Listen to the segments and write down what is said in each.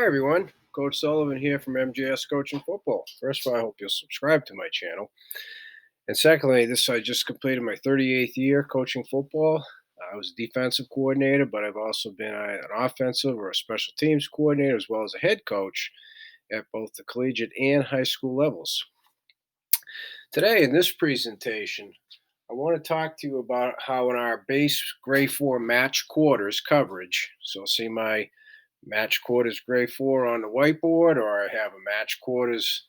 everyone. Coach Sullivan here from MJS Coaching Football. First of all, I hope you'll subscribe to my channel. And secondly, I just completed my 38th year coaching football. I was a defensive coordinator, but I've also been an offensive or a special teams coordinator, as well as a head coach at both the collegiate and high school levels. Today, in this presentation, I want to talk to you about how in our base grade 4 match quarters coverage, so see my match quarters grade 4 on the whiteboard, or I have a match quarters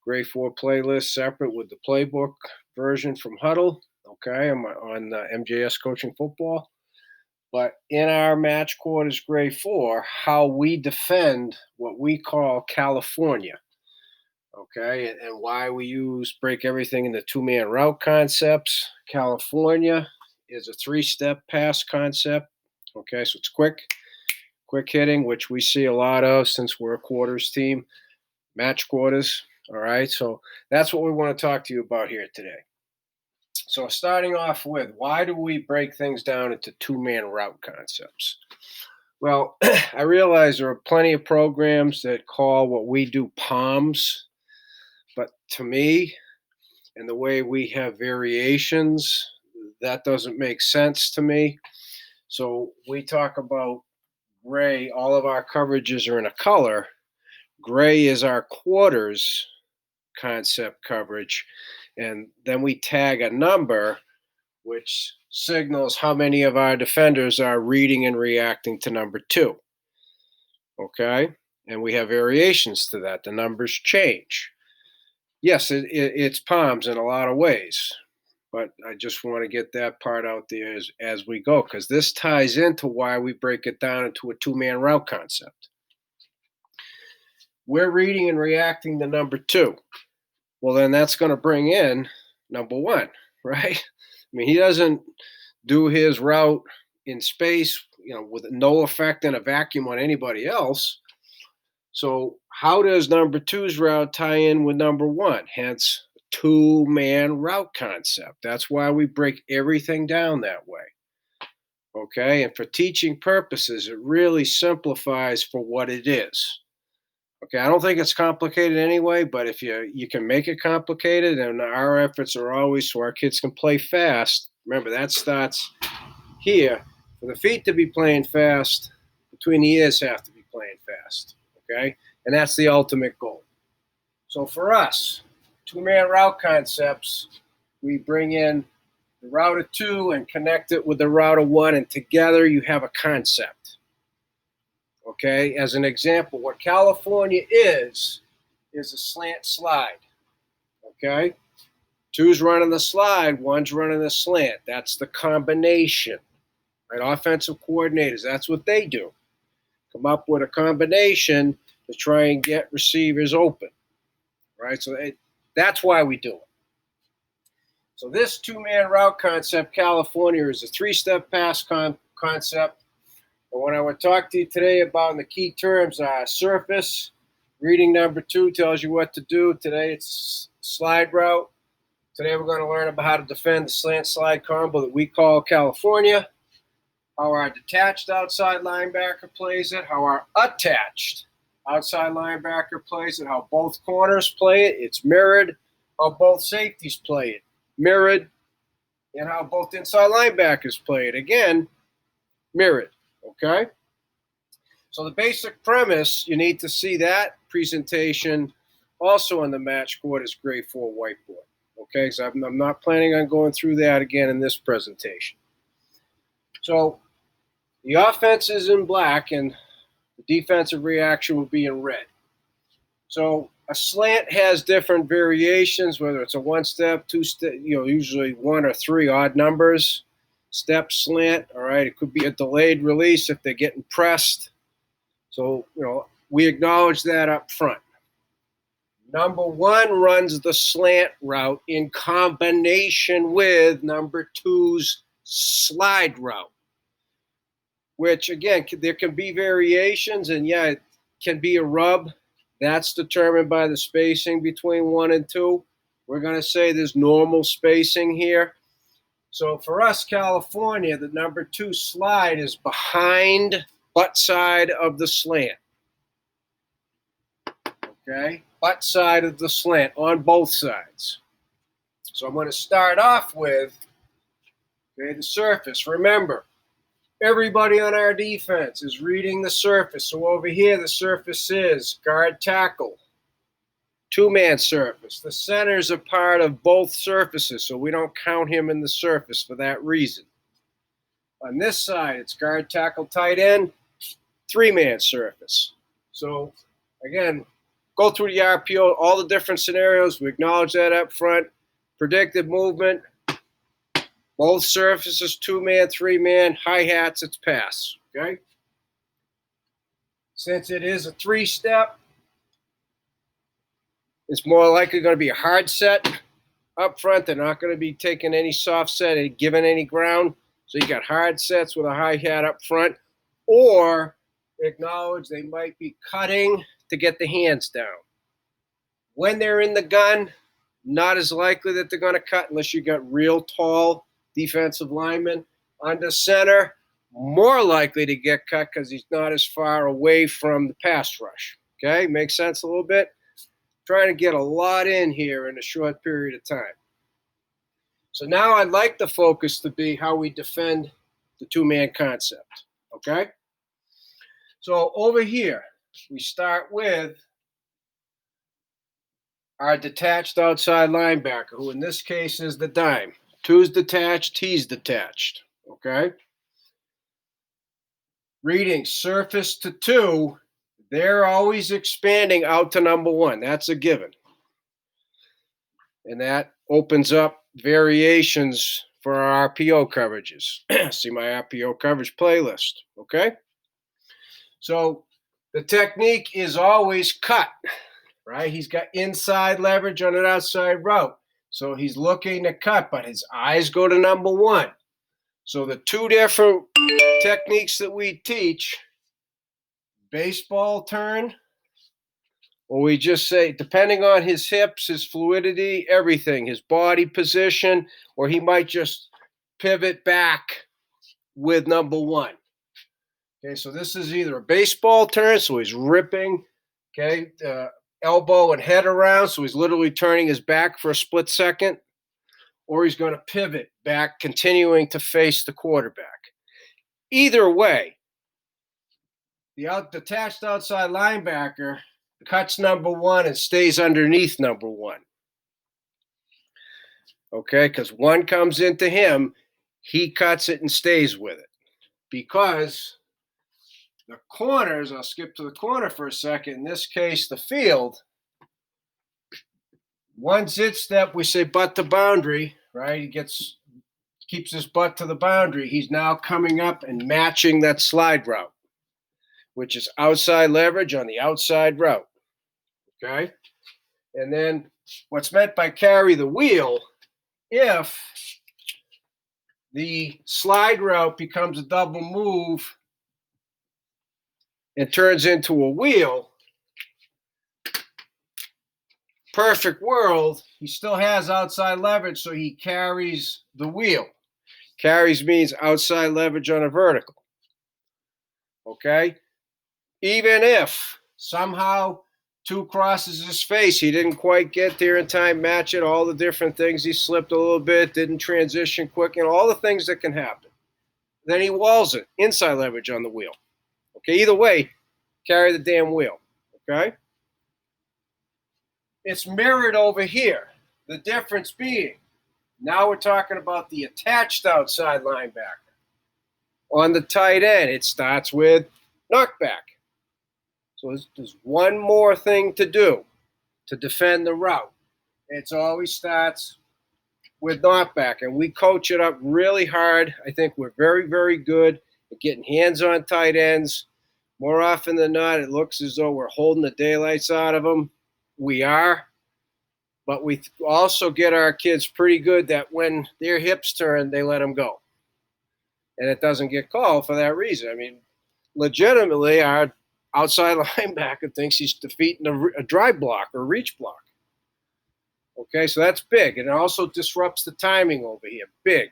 grade 4 playlist separate with the playbook version from Huddle. Okay, I'm on MJS Coaching Football. But in our match quarters grade 4, how we defend what we call California. Okay, and why we break everything into two-man route concepts. California is a 3-step pass concept. Okay, so it's quick hitting, which we see a lot of since we're a quarters team, match quarters. All right, so that's what we want to talk to you about here today. So starting off with, why do we break things down into two-man route concepts? Well, I realize there are plenty of programs that call what we do palms, but to me, and the way we have variations, that doesn't make sense to me. So we talk about gray. All of our coverages are in a color. Gray is our quarters concept coverage. And then we tag a number, which signals how many of our defenders are reading and reacting to number 2. Okay? And we have variations to that. The numbers change. Yes, it's palms in a lot of ways. But I just want to get that part out there as we go, because this ties into why we break it down into a two-man route concept. We're reading and reacting to number 2. Well, then that's going to bring in number 1, right? I mean, he doesn't do his route in space, with no effect in a vacuum on anybody else. So how does number 2's route tie in with number 1? Hence, two-man route concept. That's why we break everything down that way. Okay, and for teaching purposes, it really simplifies for what it is. Okay, I don't think it's complicated anyway, but if you can make it complicated, and our efforts are always so our kids can play fast. Remember, that starts here. For the feet to be playing fast, between the ears have to be playing fast. Okay, and that's the ultimate goal. So for us, two-man route concepts, we bring in the route of 2 and connect it with the route of 1, and together you have a concept. Okay, as an example, what California is a slant-slide. Okay, 2's running the slide, 1's running the slant. That's the combination. Right, offensive coordinators, that's what they do. Come up with a combination to try and get receivers open. Right, so that's why we do it. So this two-man route concept, California, is a 3-step pass concept. And what I would talk to you today about in the key terms are surface. Reading number 2 tells you what to do. Today it's slide route. Today we're going to learn about how to defend the slant-slide combo that we call California. How our detached outside linebacker plays it. How our attached outside linebacker plays it, how both corners play it, it's mirrored, how both safeties play it, mirrored, and how both inside linebackers play it, again, mirrored, okay? So the basic premise, you need to see that presentation also on the match quarters grade 4 whiteboard, okay? So I'm not planning on going through that again in this presentation. So the offense is in black, and the defensive reaction will be in red. So a slant has different variations, whether it's a 1-step, 2-step, usually 1 or 3 odd numbers. Step slant, all right, it could be a delayed release if they're getting pressed. So, we acknowledge that up front. Number 1 runs the slant route in combination with number 2's slide route, which, again, there can be variations, and yeah, it can be a rub. That's determined by the spacing between 1 and 2. We're going to say there's normal spacing here. So for us, California, the number 2 slide is behind butt side of the slant. okay, butt side of the slant on both sides. So I'm going to start off with, okay, the surface. Remember, everybody on our defense is reading the surface. So over here, the surface is guard tackle, two-man surface. The center is a part of both surfaces, so we don't count him in the surface for that reason. On this side, it's guard tackle tight end, three-man surface. So again, go through the RPO, all the different scenarios. We acknowledge that up front. Predicted movement, both surfaces, two-man, three-man, hi-hats, it's pass, okay? Since it is a three-step, it's more likely going to be a hard set up front. They're not going to be taking any soft set and giving any ground. So you got hard sets with a hi-hat up front, or acknowledge they might be cutting to get the hands down. When they're in the gun, not as likely that they're going to cut unless you got real tall defensive linemen. Under center, more likely to get cut because he's not as far away from the pass rush. Okay, makes sense a little bit? Trying to get a lot in here in a short period of time. So now I'd like the focus to be how we defend the two-man concept, okay? So over here, we start with our detached outside linebacker, who in this case is the dime. Two's detached, he's detached, okay? Reading surface to two, they're always expanding out to number one. That's a given. And that opens up variations for our RPO coverages. See my RPO coverage playlist, okay? So the technique is always cut, right? He's got inside leverage on an outside route. So he's looking to cut, but his eyes go to number one. So the two different techniques that we teach, baseball turn, or we just say, depending on his hips, his fluidity, everything, his body position, or he might just pivot back with number one. Okay, so this is either a baseball turn, so he's ripping, okay, elbow and head around, so he's literally turning his back for a split second, or he's going to pivot back, continuing to face the quarterback. Either way, the detached outside linebacker cuts number one and stays underneath number one. Okay, because one comes into him, he cuts it and stays with it. Because the corners, I'll skip to the corner for a second, in this case, the field, one zit step, we say butt to boundary, right? He keeps his butt to the boundary. He's now coming up and matching that slide route, which is outside leverage on the outside route. Okay? And then what's meant by carry the wheel, if the slide route becomes a double move and turns into a wheel, perfect world, he still has outside leverage, so he carries the wheel. Carries means outside leverage on a vertical. Okay? Even if somehow two crosses his face, he didn't quite get there in time, match it, all the different things, he slipped a little bit, didn't transition quick, and all the things that can happen. Then he walls it, inside leverage on the wheel. Okay, either way, carry the damn wheel. Okay? It's mirrored over here. The difference being, now we're talking about the attached outside linebacker. On the tight end, it starts with knockback. So there's one more thing to do to defend the route. It always starts with knockback, and we coach it up really hard. I think we're very, very good at getting hands on tight ends. More often than not, it looks as though we're holding the daylights out of them. We are. But we also get our kids pretty good that when their hips turn, they let them go. And it doesn't get called for that reason. I mean, legitimately, our outside linebacker thinks he's defeating a drive block or reach block. Okay, so that's big. And it also disrupts the timing over here. Big.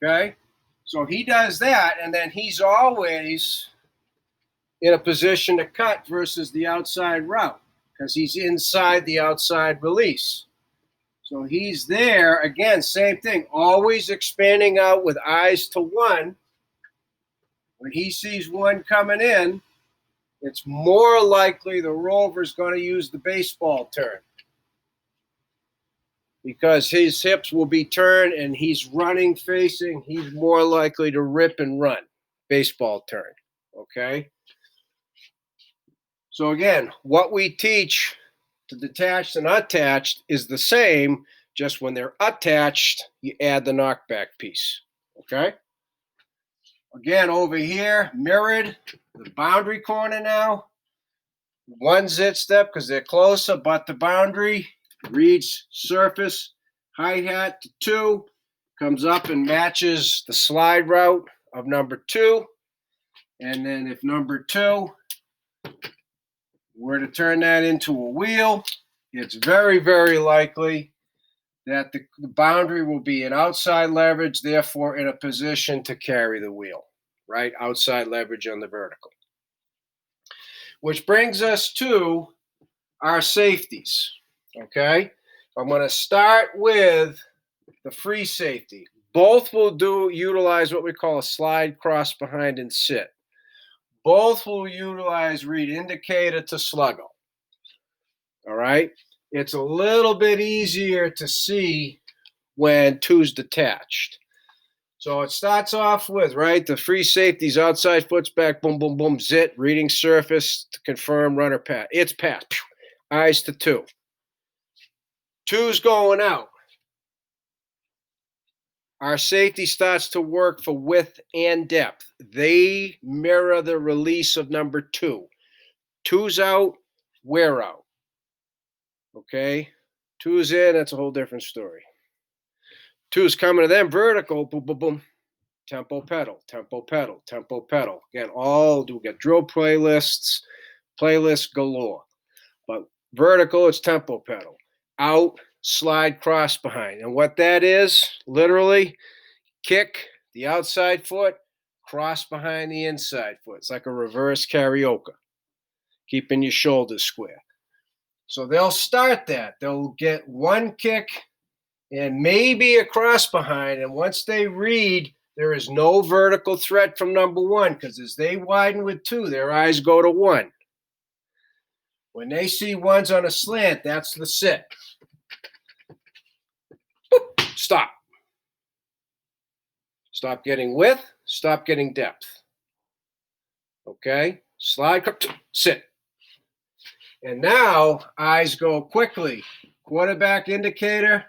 Okay? So he does that, and then he's always in a position to cut versus the outside route because he's inside the outside release. So he's there, again, same thing, always expanding out with eyes to one. When he sees one coming in, it's more likely the rover's going to use the baseball turn because his hips will be turned and he's running facing. He's more likely to rip and run. Baseball turn. Okay? So again, what we teach to detached and attached is the same, just when they're attached, you add the knockback piece. Okay? Again, over here, mirrored, the boundary corner now. One zit step because they're closer, but the boundary reads surface, hi-hat to 2, comes up and matches the slide route of number 2. And then if number 2 were to turn that into a wheel, it's very, very likely that the boundary will be an outside leverage, therefore in a position to carry the wheel, right? Outside leverage on the vertical. Which brings us to our safeties, okay? I'm going to start with the free safety. Both will utilize what we call a slide, cross behind, and sit. Both will utilize read indicator to sluggo. All right? It's a little bit easier to see when 2's detached. So it starts off with, right, the free safeties, outside foot's back, boom, boom, boom, zit, reading surface to confirm runner pass. It's pass. Eyes to 2. 2's going out. Our safety starts to work for width and depth. They mirror the release of number 2. 2's out, we're out. Okay? 2's in, that's a whole different story. 2's coming to them vertical, boom, boom, boom. Tempo pedal, tempo pedal, tempo pedal. Again, we get drill playlists galore. But vertical, it's tempo pedal. Out, slide, cross behind. And what that is, literally, kick the outside foot, cross behind the inside foot. It's like a reverse karaoke, keeping your shoulders square. So they'll start that. They'll get one kick and maybe a cross behind. And once they read, there is no vertical threat from number 1 because as they widen with 2, their eyes go to 1. When they see 1's on a slant, that's the sit. Boop, stop. Stop getting width, stop getting depth. Okay? Slide, sit. And now, eyes go quickly. Quarterback indicator,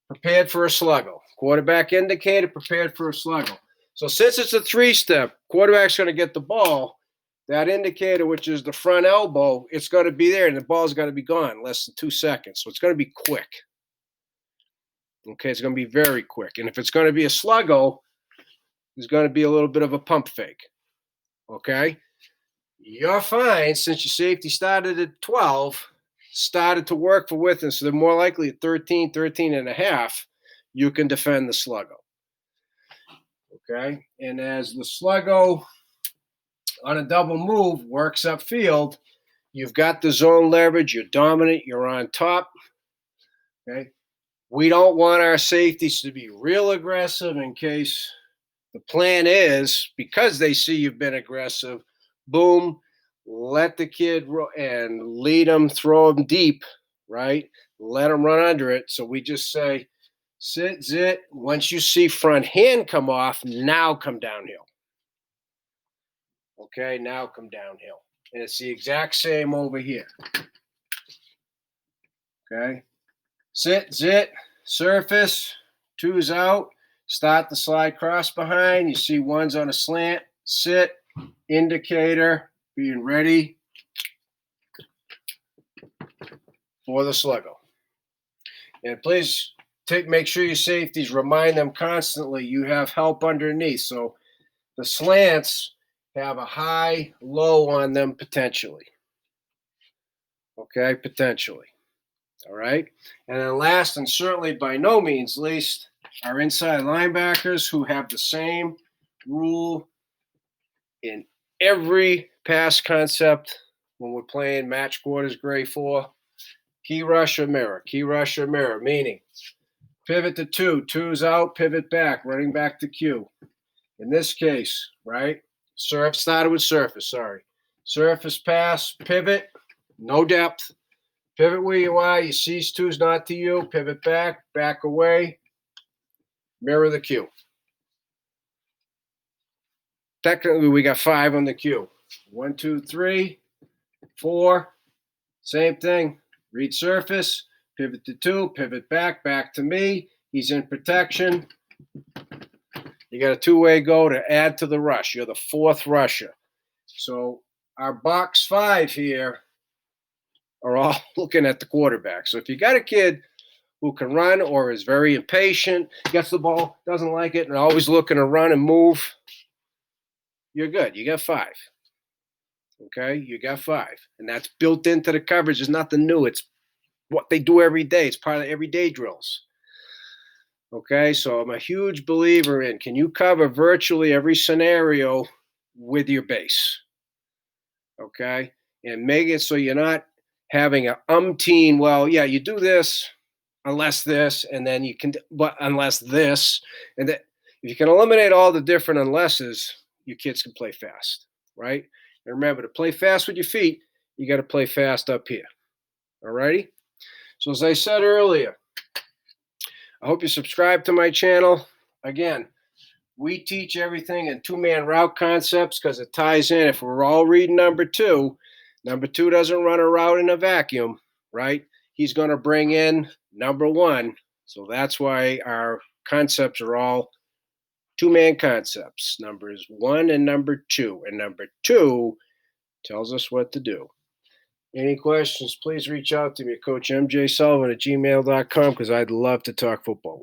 prepared for a sluggo. Quarterback indicator, prepared for a sluggo. So since it's a 3-step, quarterback's going to get the ball. That indicator, which is the front elbow, it's going to be there, and the ball's got to be gone in less than 2 seconds. So it's going to be quick. Okay, it's going to be very quick. And if it's going to be a sluggo, there's going to be a little bit of a pump fake. Okay? You're fine since your safety started at 12, started to work for width, and so they're more likely at 13, 13 and a half, you can defend the sluggo. Okay? And as the sluggo on a double move works upfield, you've got the zone leverage, you're dominant, you're on top. Okay? We don't want our safeties to be real aggressive in case the plan is, because they see you've been aggressive, boom, let the kid and lead them, throw them deep, right? Let them run under it. So we just say, sit, zit. Once you see front hand come off, now come downhill. Okay, now come downhill. And it's the exact same over here. Okay, sit, zit, surface, 2's out. Start the slide cross behind. You see 1's on a slant. Sit, indicator, being ready for the sluggo. And please make sure your safeties, remind them constantly you have help underneath. So the slants have a high, low on them potentially. Okay, potentially. All right. And then last and certainly by no means least, our inside linebackers who have the same rule in every pass concept when we're playing match quarters grade 4. Key rush or mirror, meaning pivot to 2, 2's out, pivot back, running back to Q. In this case, right, started with surface, sorry. Surface pass, pivot, no depth. Pivot where you are, you see 2's not to you, pivot back, back away, mirror the Q. Technically, we got 5 on the Q. 1, 2, 3, 4. Same thing. Read surface, pivot to 2, pivot back, back to me. He's in protection. You got a 2-way go to add to the rush. You're the 4th rusher. So our box 5 here are all looking at the quarterback. So if you got a kid who can run or is very impatient, gets the ball, doesn't like it, and always looking to run and move, you're good. You got 5. Okay, you got 5. And that's built into the coverage. It's nothing new. It's what they do every day. It's part of everyday drills. Okay, so I'm a huge believer in, can you cover virtually every scenario with your base? Okay, and make it so you're not having a umpteen, well, yeah, you do this, unless this, and then you can, but unless this, and that. If you can eliminate all the different unlesses, your kids can play fast, right? And remember, to play fast with your feet, you got to play fast up here. All righty? So as I said earlier, I hope you subscribe to my channel. Again, we teach everything in 2-man route concepts because it ties in. If we're all reading number 2 doesn't run a route in a vacuum, right? He's going to bring in number 1. So that's why our concepts are all 2-man concepts, numbers 1 and number 2. And number 2 tells us what to do. Any questions, please reach out to me, Coach MJ Sullivan at gmail.com, because I'd love to talk football with you.